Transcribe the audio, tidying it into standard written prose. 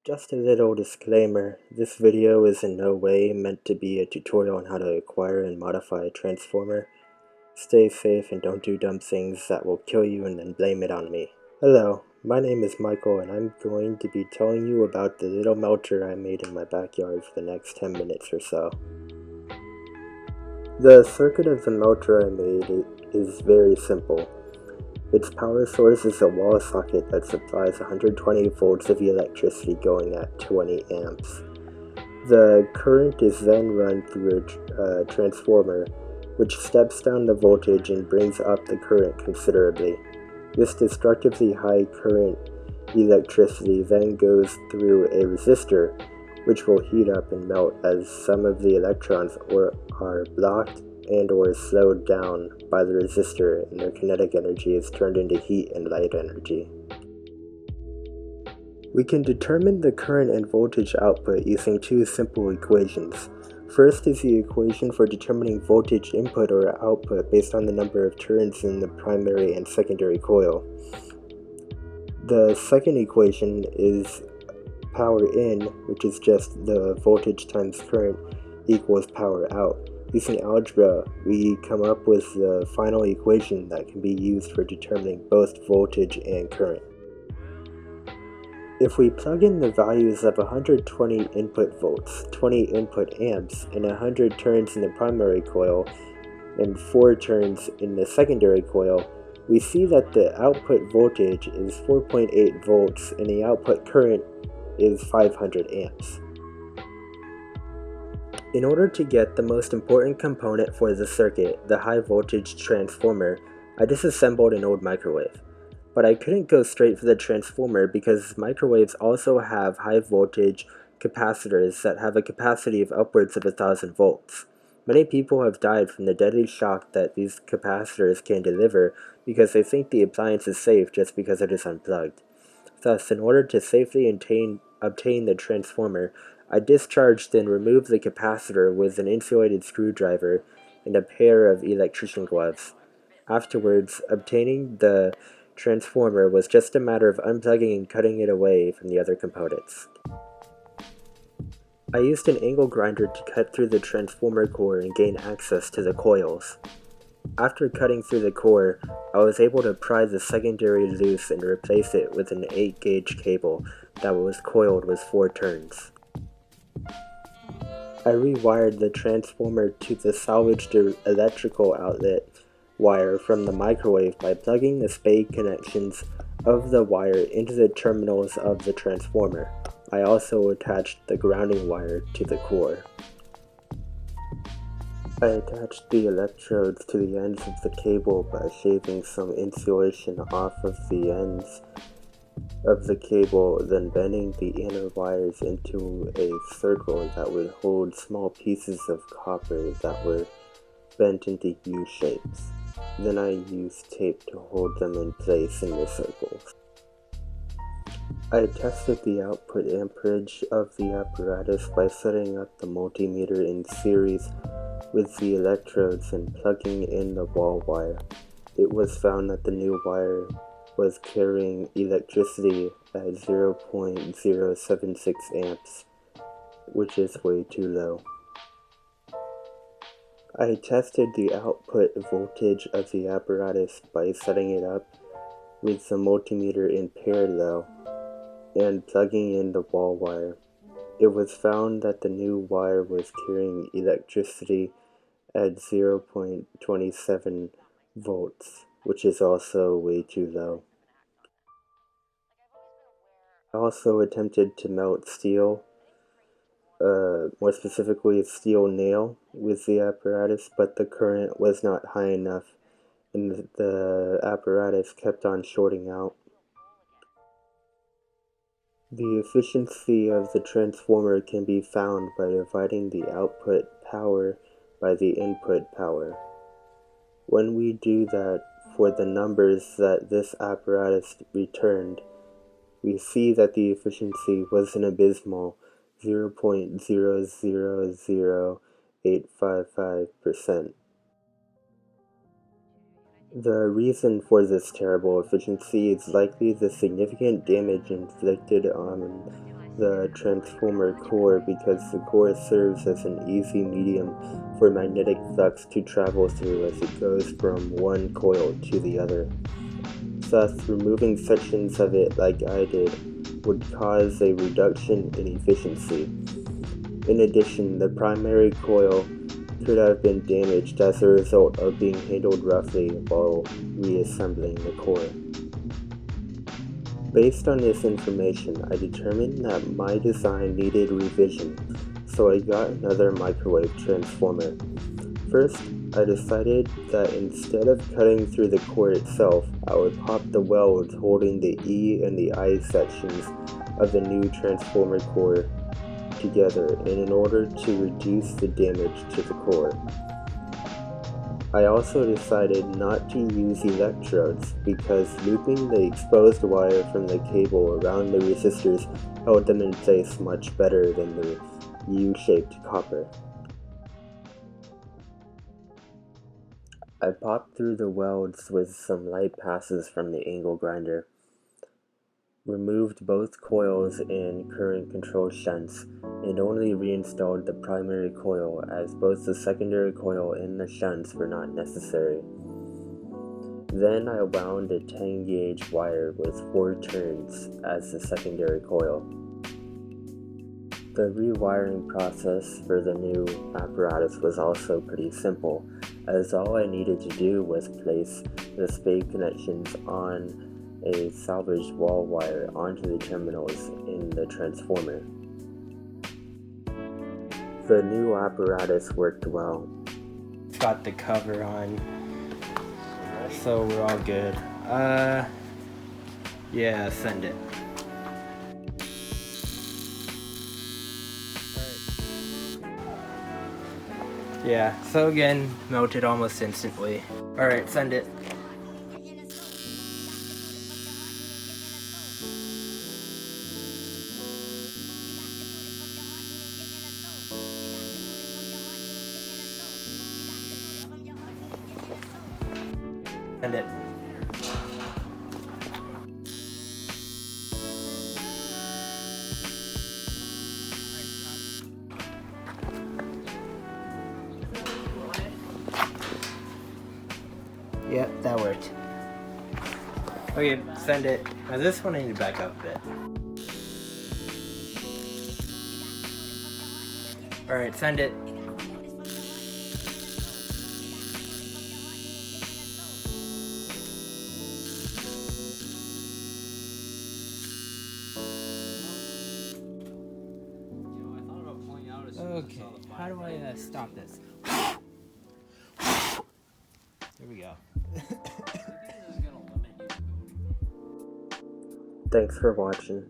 Just a little disclaimer, this video is in no way meant to be a tutorial on how to acquire and modify a transformer. Stay safe and don't do dumb things that will kill you and then blame it on me. Hello, my name is Michael and I'm going to be telling you about the little melter I made in my backyard for the next 10 minutes or so. The circuit of the melter I made is very simple. Its power source is a wall socket that supplies 120 volts of electricity going at 20 amps. The current is then run through a transformer, which steps down the voltage and brings up the current considerably. This destructively high current electricity then goes through a resistor, which will heat up and melt as some of the electrons are blocked and or slowed down by the resistor, and their kinetic energy is turned into heat and light energy. We can determine the current and voltage output using two simple equations. First is the equation for determining voltage input or output based on the number of turns in the primary and secondary coil. The second equation is power in, which is just the voltage times current equals power out. Using algebra, we come up with the final equation that can be used for determining both voltage and current. If we plug in the values of 120 input volts, 20 input amps, and 100 turns in the primary coil, and 4 turns in the secondary coil, we see that the output voltage is 4.8 volts and the output current is 500 amps. In order to get the most important component for the circuit, the high voltage transformer, I disassembled an old microwave. But I couldn't go straight for the transformer because microwaves also have high voltage capacitors that have a capacity of upwards of 1000 volts. Many people have died from the deadly shock that these capacitors can deliver because they think the appliance is safe just because it is unplugged. Thus, in order to safely obtain the transformer, I discharged and removed the capacitor with an insulated screwdriver and a pair of electrician gloves. Afterwards, obtaining the transformer was just a matter of unplugging and cutting it away from the other components. I used an angle grinder to cut through the transformer core and gain access to the coils. After cutting through the core, I was able to pry the secondary loose and replace it with an 8-gauge cable that was coiled with 4 turns. I rewired the transformer to the salvaged electrical outlet wire from the microwave by plugging the spade connections of the wire into the terminals of the transformer. I also attached the grounding wire to the core. I attached the electrodes to the ends of the cable by shaving some insulation off of the ends of the cable, then bending the inner wires into a circle that would hold small pieces of copper that were bent into U shapes. Then I used tape to hold them in place in the circles. I tested the output amperage of the apparatus by setting up the multimeter in series with the electrodes and plugging in the wall wire. It was found that the new wire was carrying electricity at 0.076 amps, which is way too low. I tested the output voltage of the apparatus by setting it up with the multimeter in parallel and plugging in the wall wire. It was found that the new wire was carrying electricity at 0.27 volts, which is also way too low. I also attempted to melt steel, more specifically a steel nail, with the apparatus, but the current was not high enough and the apparatus kept on shorting out. The efficiency of the transformer can be found by dividing the output power by the input power. When we do that for the numbers that this apparatus returned, we see that the efficiency was an abysmal 0.000855%. The reason for this terrible efficiency is likely the significant damage inflicted on the transformer core because the core serves as an easy medium for magnetic flux to travel through as it goes from one coil to the other. Thus, removing sections of it like I did would cause a reduction in efficiency. In addition, the primary coil could have been damaged as a result of being handled roughly while reassembling the core. Based on this information, I determined that my design needed revision, so I got another microwave transformer. First, I decided that instead of cutting through the core itself, I would pop the welds holding the E and the I sections of the new transformer core together in order to reduce the damage to the core. I also decided not to use electrodes because looping the exposed wire from the cable around the resistors held them in place much better than the U-shaped copper. I popped through the welds with some light passes from the angle grinder, removed both coils and current control shunts, and only reinstalled the primary coil as both the secondary coil and the shunts were not necessary. Then I wound a 10 gauge wire with 4 turns as the secondary coil. The rewiring process for the new apparatus was also pretty simple, as all I needed to do was place the spade connections on a salvaged wall wire onto the terminals in the transformer. The new apparatus worked well. Got the cover on, so we're all good. Yeah, send it. Yeah, so again, melted almost instantly. Alright, send it. Send it. Yep, that worked. Okay, send it. Now this one I need to back up a bit. Alright, send it. Okay, how do I stop this? There we go. Thanks for watching.